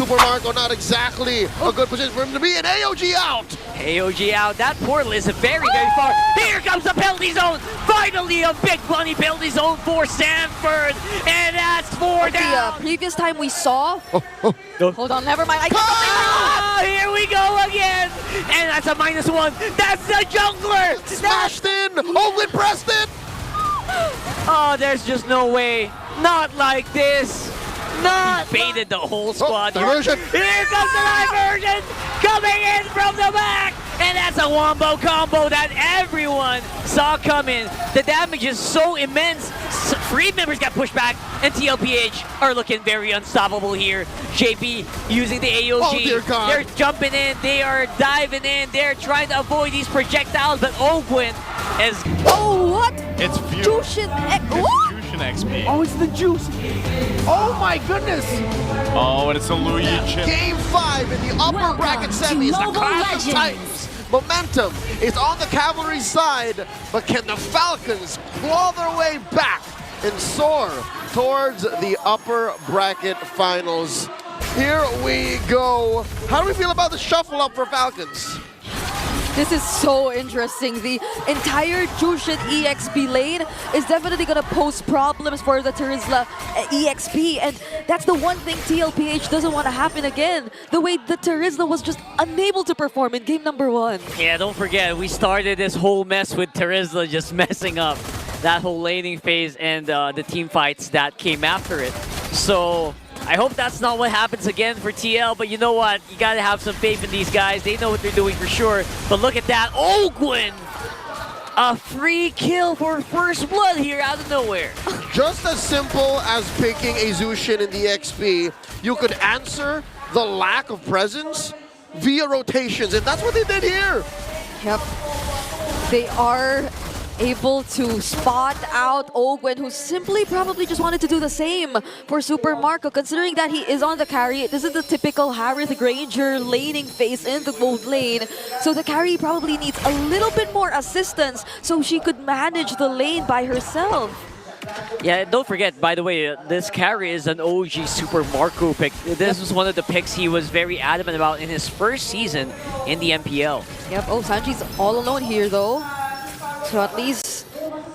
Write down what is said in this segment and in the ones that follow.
Super Marco, not exactly a good position for him to be, and AOG out! AOG out. That portal is very, very far. Here comes the penalty zone. Finally, a big bunny penalty zone for Sanford. And that's 4 down. The previous time we saw... Hold on, never mind. Here we go again. And that's a -1. That's the jungler. Smashed in! Owen pressed it! Oh, there's just no way. Not like this. Not baited the whole squad. Diversion. Here comes the diversion coming in from the back. And that's a wombo combo that everyone saw coming. The damage is so immense. Freed members got pushed back, and TLPH are looking very unstoppable here. JP using the AOG. Oh, dear God. They're jumping in. They are diving in. They're trying to avoid these projectiles, but Ogwin is... Oh, what? It's Fusion. Jushin what? Fusion XP. Oh, it's the juice. Oh my goodness. Oh, and it's a Luya chip. Game 5 in the upper bracket semis. The Clash of Titans. Momentum is on the Cavalry side, but can the Falcons claw their way back and soar towards the upper bracket finals? Here we go. How do we feel about the shuffle up for Falcons? This is so interesting. The entire Jushin EXP lane is definitely going to pose problems for the Terizla EXP, and that's the one thing TLPH doesn't want to happen again. The way the Terizla was just unable to perform in game number 1. Yeah, don't forget, we started this whole mess with Terizla just messing up that whole laning phase and the team fights that came after it. So I hope that's not what happens again for TL, but you know what? You gotta have some faith in these guys. They know what they're doing for sure. But look at that, Ogwin! A free kill for first blood here out of nowhere. Just as simple as picking a Zushin in the XP, you could answer the lack of presence via rotations, and that's what they did here. Yep. They are able to spot out Ogwin, who simply probably just wanted to do the same for Super Marco, considering that he is on the carry. This is the typical Harith Granger laning phase in the gold lane. So the carry probably needs a little bit more assistance so she could manage the lane by herself. Yeah, don't forget, by the way, this carry is an OG Super Marco pick. This was one of the picks he was very adamant about in his first season in the MPL. Yep, oh, Sanji's all alone here though. So at least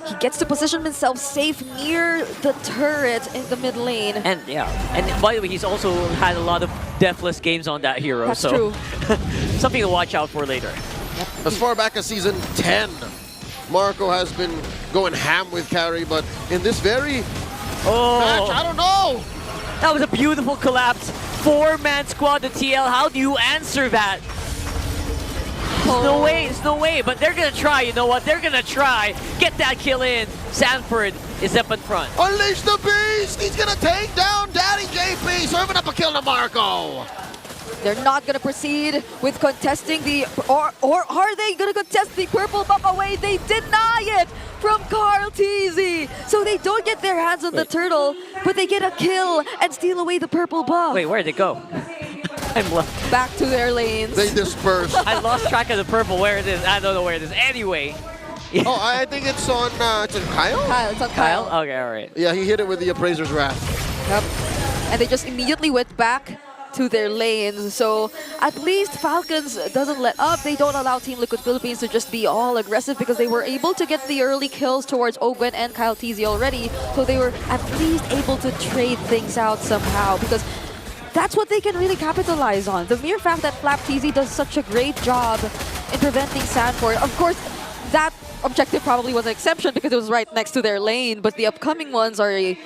he gets to position himself safe near the turret in the mid lane. And yeah, and by the way, he's also had a lot of deathless games on that hero. That's so true. something to watch out for later. Yep. As far back as season 10, Marco has been going ham with carry, but in this very match, I don't know. That was a beautiful collapse. 4-man squad to TL. How do you answer that? There's no way, but they're gonna try, you know what? They're gonna try. Get that kill in. Sanford is up in front. Unleash the beast! He's gonna take down Daddy JP, serving up a kill to Marco. They're not gonna proceed with contesting the, or are they gonna contest the purple buff away? They deny it from Carl TZ. So they don't get their hands on the turtle, but they get a kill and steal away the purple buff. Wait, where'd it go? I'm back to their lanes. They disperse. I lost track of the purple. Where it is? I don't know where it is. Anyway. Yeah. Oh, I think it's on Kyle? Kyle, it's on Kyle. Okay, all right. Yeah, he hit it with the Appraiser's Wrath. Yep. And they just immediately went back to their lanes. So at least Falcons doesn't let up. They don't allow Team Liquid Philippines to just be all aggressive because they were able to get the early kills towards Ogwin and Kyle TZ already. So they were at least able to trade things out somehow because that's what they can really capitalize on. The mere fact that Flap TZ does such a great job in preventing Sanford. Of course, that objective probably was an exception because it was right next to their lane, but the upcoming ones are the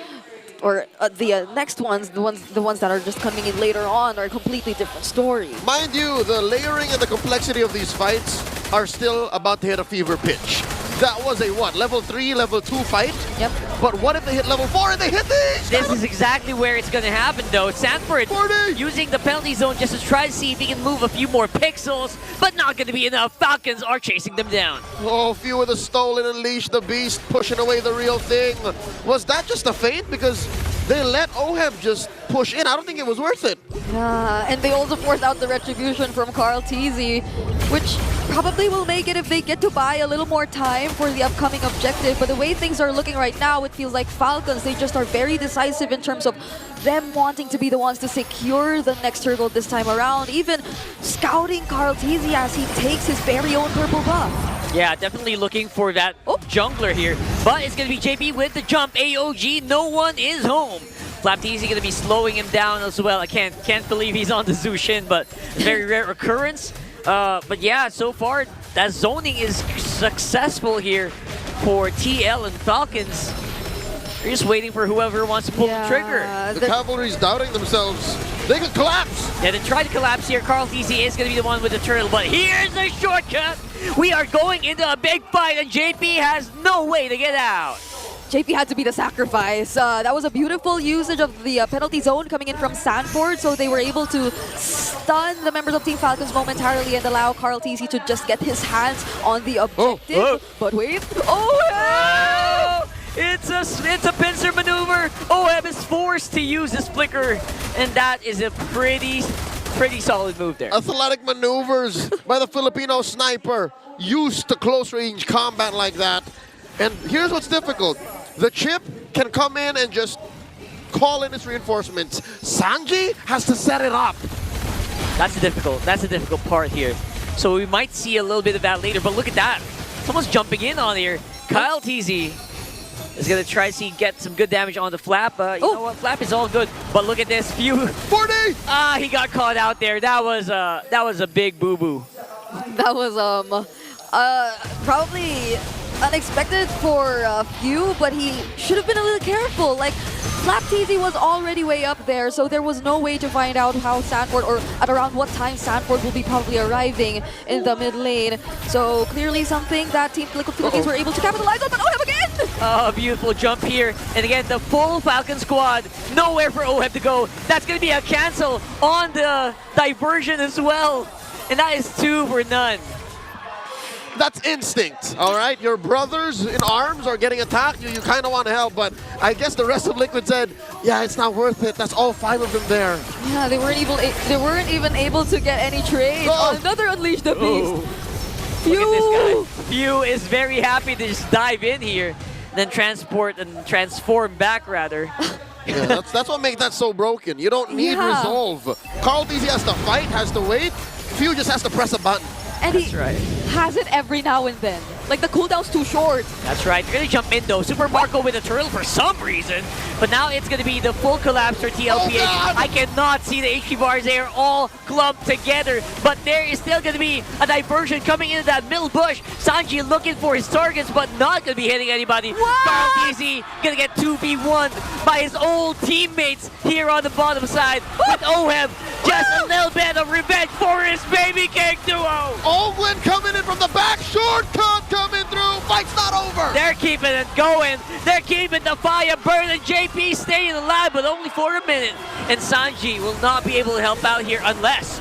next ones, the ones that are just coming in later on, are a completely different story. Mind you, the layering and the complexity of these fights are still about to hit a fever pitch. That was a what, level 3, level 2 fight? Yep. But what if they hit level 4 and they hit these? This is exactly where it's going to happen, though. Sanford 40. using the penalty zone just to try to see if he can move a few more pixels, but not going to be enough. Falcons are chasing them down. Oh, few with the stolen, unleash the beast, pushing away the real thing. Was that just a feint? Because they let OHEB just push in. I don't think it was worth it. And they also forced out the retribution from Carl TZ, which probably will make it if they get to buy a little more time for the upcoming objective. But the way things are looking right now, it feels like Falcons, they just are very decisive in terms of them wanting to be the ones to secure the next turtle this time around. Even scouting Carl TZ as he takes his very own purple buff. Yeah, definitely looking for that jungler here. But it's going to be JP with the jump. AOG, no one is home. FlapTZ going to be slowing him down as well. I can't believe he's on the Zushin, but very rare occurrence. But yeah, so far, that zoning is successful here for TL and Falcons. They're just waiting for whoever wants to pull the trigger. The Cavalry's doubting themselves. They could collapse. Yeah, they try to collapse here. Carl TZ is going to be the one with the turtle, but here's the shortcut. We are going into a big fight, and JP has no way to get out. JP had to be the sacrifice. That was a beautiful usage of the penalty zone coming in from Sanford, so they were able to stun the members of Team Falcons momentarily and allow Carl TZ to just get his hands on the objective. But wait, It's a pincer maneuver. OHEB is forced to use his flicker, and that is a pretty solid move there. Athletic maneuvers by the Filipino sniper, used to close-range combat like that. And here's what's difficult. The chip can come in and just call in its reinforcements. Sanji has to set it up. That's the difficult part here. So we might see a little bit of that later, but look at that. Someone's jumping in on here. Kyle TZ is going to try to get some good damage on the Flap. You know what? Flap is all good, but look at this. 40! He got caught out there. That was a big boo-boo. that was probably unexpected for Few, but he should have been a little careful. Like, FlapTZ was already way up there, so there was no way to find out how Sanford, or at around what time Sanford will be probably arriving in the mid lane. So clearly something that Team Liquid Philippines were able to capitalize on, but OHEB again! Oh, beautiful jump here. And again, the full Falcon squad, nowhere for OHEB to go. That's going to be a cancel on the diversion as well. And that is 2 for none. That's instinct, all right? Your brothers in arms are getting attacked. You kind of want to help, but I guess the rest of Liquid said, yeah, it's not worth it. That's all 5 of them there. Yeah, they weren't even able to get any trade. Another Unleash the Beast. Look at this guy. Few is very happy to just dive in here, then transport and transform back, rather. Yeah, that's what makes that so broken. You don't need resolve. Carl TZ has to fight, has to wait. Few just has to press a button. And he has it every now and then. Like, the cooldown's too short. That's right. They're going to jump in, though. Super Marco with a turtle for some reason. But now it's going to be the full collapse for TLPH. I cannot see the HP bars there all clumped together. But there is still going to be a diversion coming into that middle bush. Sanji looking for his targets, but not going to be hitting anybody. Carl TZ going to get 2v1 by his old teammates here on the bottom side. With OHEB, just a little bit of revenge for his baby cake duo. Oakland coming in from the back. Shortcut coming through. Fight's not over. They're keeping it going. They're keeping the fire burning. JP staying alive, but only for a minute. And Sanji will not be able to help out here unless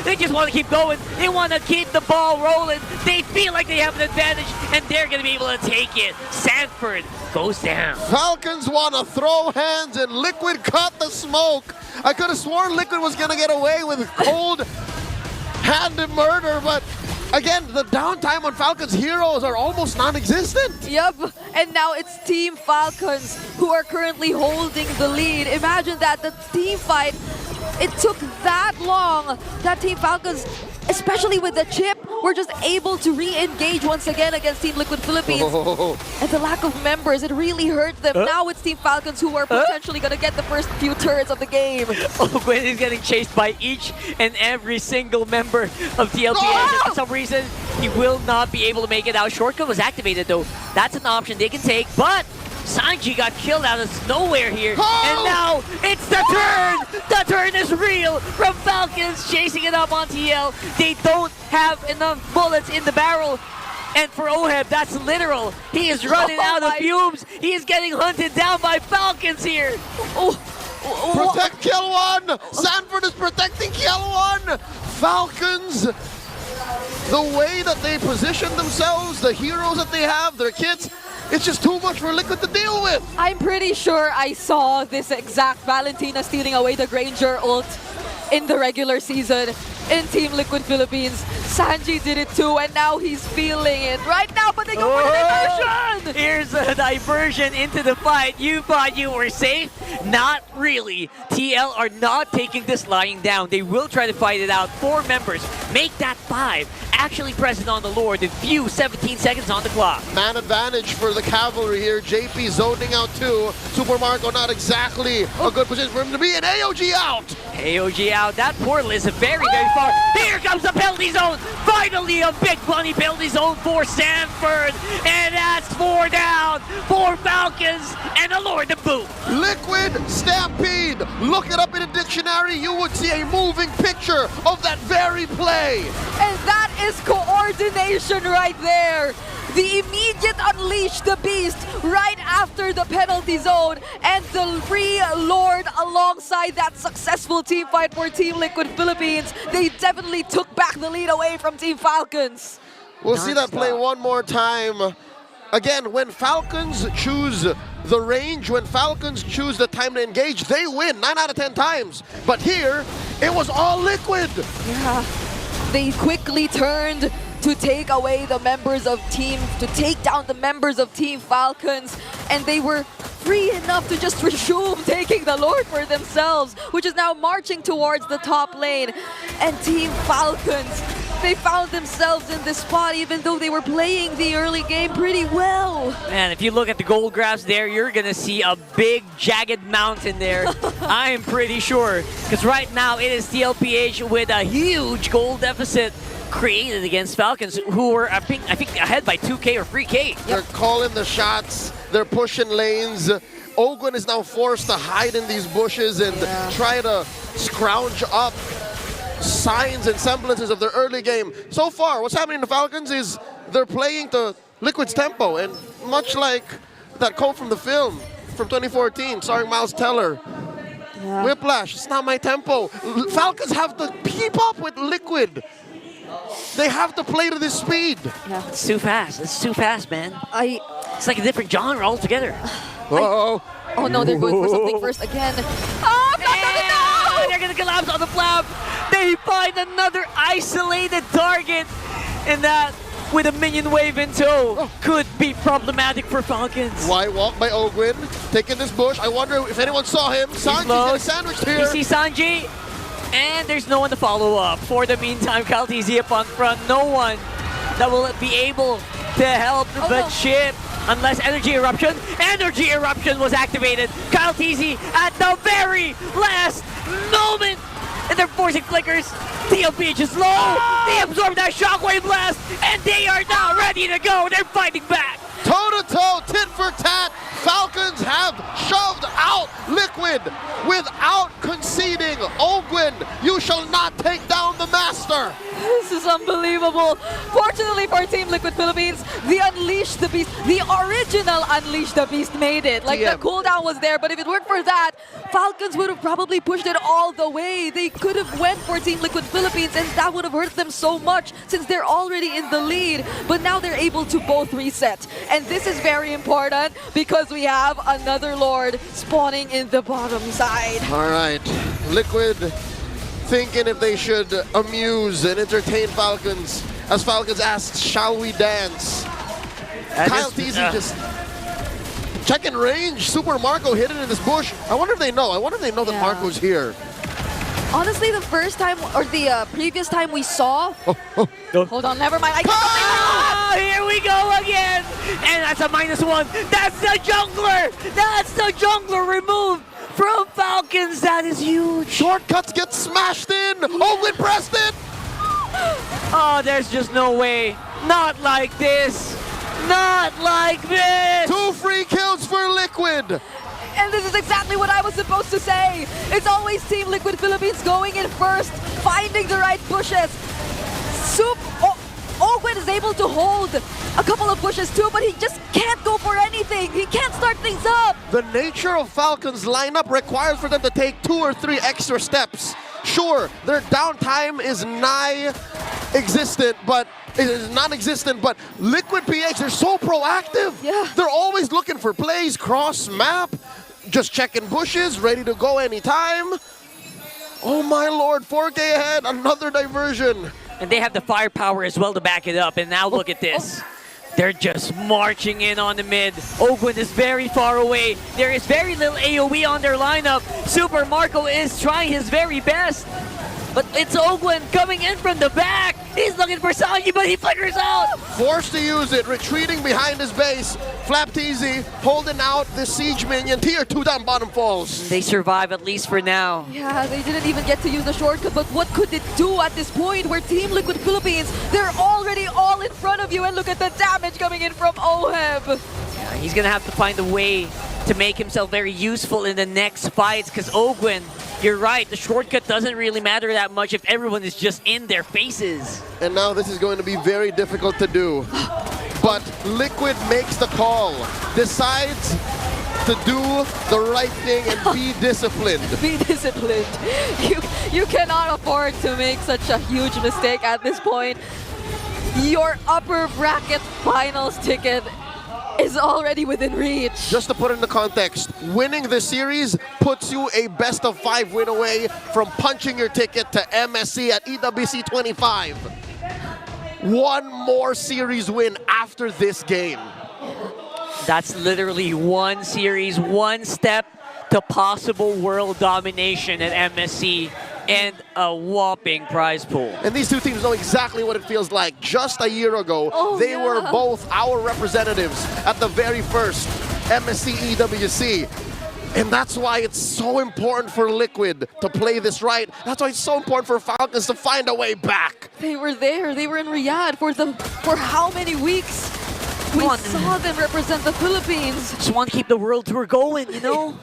they just want to keep going. They want to keep the ball rolling. They feel like they have an advantage, and they're going to be able to take it. Sanford goes down. Falcons want to throw hands, and Liquid cut the smoke. I could have sworn Liquid was going to get away with cold-handed murder, but again, the downtime on Falcons heroes are almost non-existent. Yep, and now it's Team Falcons who are currently holding the lead. Imagine that, the team fight, it took that long that Team Falcons, especially with the chip, were just able to re-engage once again against Team Liquid Philippines. And the lack of members, it really hurt them. Now it's Team Falcons who are potentially going to get the first few turrets of the game. Gwen is getting chased by each and every single member of TLPH. And for some reason, he will not be able to make it out. Shortcut was activated, though. That's an option they can take, but Sanji got killed out of nowhere here. And now it's the turn! The turn is real from Falcons chasing it up on TL. They don't have enough bullets in the barrel. And for OHEB, that's literal. He is running out of fumes. He is getting hunted down by Falcons here. Protect kill one! Sanford is protecting kill one! Falcons, the way that they position themselves, the heroes that they have, their kits, It's just too much for Liquid to deal with. I'm pretty sure I saw this exact Valentina stealing away the Granger ult in the regular season in Team Liquid Philippines. Sanji did it too, and now he's feeling it right now, but they go for the diversion! Here's a diversion into the fight. You thought you were safe? Not really. TL are not taking this lying down. They will try to fight it out. 4 members. Make that 5. Actually present on the Lord in few 17 seconds on the clock. Man advantage for the Cavalry here. JP zoning out too. Super Marco not exactly a good position for him to be, and AOG out! AOG out. That portal is very, very far. Here comes the penalty zone. Finally, a big bunny penalty zone for Sanford. And that's 4 down for Falcons and a Lord to boot. Liquid Stampede. Look it up in a dictionary. You would see a moving picture of that very play. And that is coordination right there. The immediate unleash the beast right after the penalty zone, and the free Lord alongside that successful team fight for Team Liquid Philippines. They definitely took back the lead away from Team Falcons. We'll see that play one more time. Again, when Falcons choose the range, when Falcons choose the time to engage, they win 9 out of 10 times. But here, it was all Liquid. Yeah, they quickly turned to take away the members of to take down the members of Team Falcons, and they were free enough to just resume taking the Lord for themselves, which is now marching towards the top lane. And Team Falcons, they found themselves in this spot even though they were playing the early game pretty well. Man, if you look at the gold graphs there, you're gonna see a big jagged mountain there. I am pretty sure, because right now it is TLPH with a huge gold deficit created against Falcons, who were, I think ahead by 2K or 3K. They're calling the shots, they're pushing lanes. Ogwen is now forced to hide in these bushes and try to scrounge up signs and semblances of their early game. So far, what's happening to Falcons is they're playing to Liquid's tempo, and much like that quote from the film from 2014, starring Miles Teller, Whiplash, it's not my tempo. Falcons have to keep up with Liquid. They have to play to this speed. Yeah. It's too fast. It's too fast, man. It's like a different genre altogether. Uh-oh. Oh no, they're going for something first again. Oh, Yeah, they're gonna collapse on the flap. They find another isolated target, and that, with a minion wave in tow, could be problematic for Falcons. Why walk by Ogwen, taking this bush? I wonder if anyone saw him. Sanji's getting sandwiched here. You see Sanji, and there's no one to follow up. For the meantime, Kaltizi up on front. No one that will be able to help the chip. Unless Energy Eruption. Energy Eruption was activated. Kaltizi at the very last moment. And they're forcing flickers. TLPH is low. They absorb that shockwave blast. And they are now ready to go. They're fighting back. Toe-to-toe, tit for tat. Falcons have shoved out Liquid without conceding. Ogwen, you shall not take down the master. This is unbelievable. Fortunately for Team Liquid Philippines, the Unleash the Beast, the original Unleash the Beast made it. Like the cooldown was there, but if it weren't for that, Falcons would have probably pushed it all the way. They could have went for Team Liquid Philippines, and that would have hurt them so much since they're already in the lead. But now they're able to both reset. And this is very important because we have another Lord spawning in the bottom side. All right, Liquid thinking if they should amuse and entertain Falcons. As Falcons asks, shall we dance? Kaltizi just checking range. Super Marco hidden in this bush. I wonder if they know. I wonder if they know that Marco's here. Honestly, the first time, or the previous time we saw... Hold on, never mind. Here we go again. And that's a -1. That's the jungler. That's the jungler removed from Falcons. That is huge. Shortcuts get smashed in. Ogwen pressed it. Oh, there's just no way. Not like this. Not like this. 2 free kills for Liquid. And this is exactly what I was supposed to say. It's always Team Liquid Philippines going in first, finding the right pushes. Ogwen is able to hold a couple of pushes too, but he just can't go for anything. He can't start things up. The nature of Falcons lineup requires for them to take 2 or 3 extra steps. Sure, their downtime is nigh existent, but it is non-existent, but Liquid PH, they're so proactive. Yeah. They're always looking for plays, cross map, just checking bushes, ready to go anytime. Oh my lord, 4K ahead, another diversion. And they have the firepower as well to back it up. And now look at this. They're just marching in on the mid. Ogwin is very far away. There is very little AoE on their lineup. Super Marco is trying his very best. But it's Ogwin coming in from the back. He's looking for Sanyi, but he flickers out. Forced to use it, retreating behind his base. Flapteezy holding out the siege minion. Tier 2 down bottom falls. They survive at least for now. Yeah, they didn't even get to use the shortcut, but what could it do at this point where Team Liquid Philippines, they're already all in front of you, and look at the damage coming in from Oheb. Yeah, he's gonna have to find a way to make himself very useful in the next fights, because Ogwin, you're right, the shortcut doesn't really matter that much if everyone is just in their faces. And now this is going to be very difficult to do. But Liquid makes the call, decides to do the right thing and be disciplined. Be disciplined. You cannot afford to make such a huge mistake at this point. Your upper bracket finals ticket is already within reach. Just to put it into context, winning the series puts you a best of 5 win away from punching your ticket to MSC at EWC 25. One more series win after this game. That's literally one series, one step to possible world domination at MSC and a whopping prize pool. And these two teams know exactly what it feels like. Just a year ago, they were both our representatives at the very first MSC EWC. And that's why it's so important for Liquid to play this right. That's why it's so important for Falcons to find a way back. They were there. They were in Riyadh for how many weeks? We saw them represent the Philippines. Just want to keep the world tour going, you know?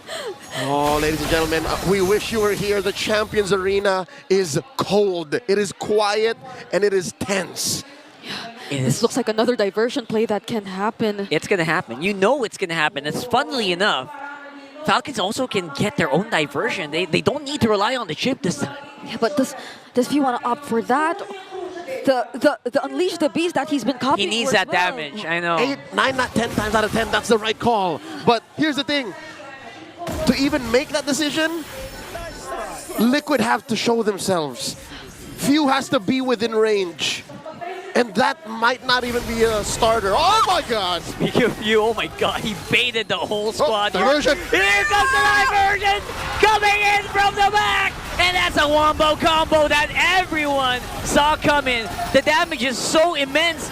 Oh, ladies and gentlemen, we wish you were here. The Champions Arena is cold. It is quiet and it is tense. This looks like another diversion play that can happen. It's going to happen. You know it's going to happen. It's funnily enough, Falcons also can get their own diversion. They don't need to rely on the chip this time. Yeah, but does he want to opt for that? The Unleash the Beast that he's been copying. He needs for that as well. damage, I know. 8, 9, not 10 times out of 10, that's the right call. But here's the thing. To even make that decision, Liquid have to show themselves. Few has to be within range. And that might not even be a starter. Oh my god! Speaking of you, oh my god, he baited the whole squad. Diversion! Here comes the diversion! Coming in from the back! And that's a wombo combo that everyone saw coming. The damage is so immense.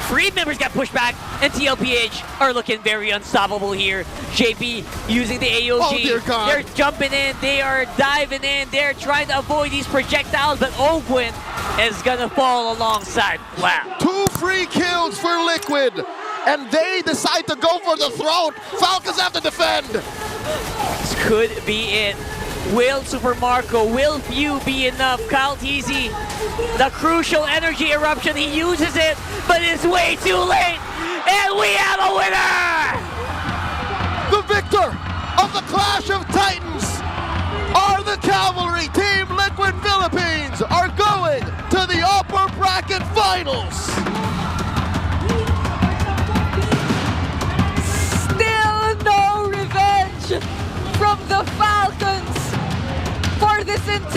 Freed members got pushed back, and TLPH are looking very unstoppable here. JP using the AOG. Oh dear god. They're jumping in, they are diving in, they're trying to avoid these projectiles, but Ogwin is gonna fall alongside. Wow. 2 free kills for Liquid. And they decide to go for the throat. Falcons have to defend. This could be it. Will Super Marco, will Few be enough? Kyle Teasy, the crucial energy eruption, he uses it, but it's way too late, and we have a winner! The victor of the Clash of Titans are the Cavalry. Team Liquid Philippines are going to the upper bracket finals.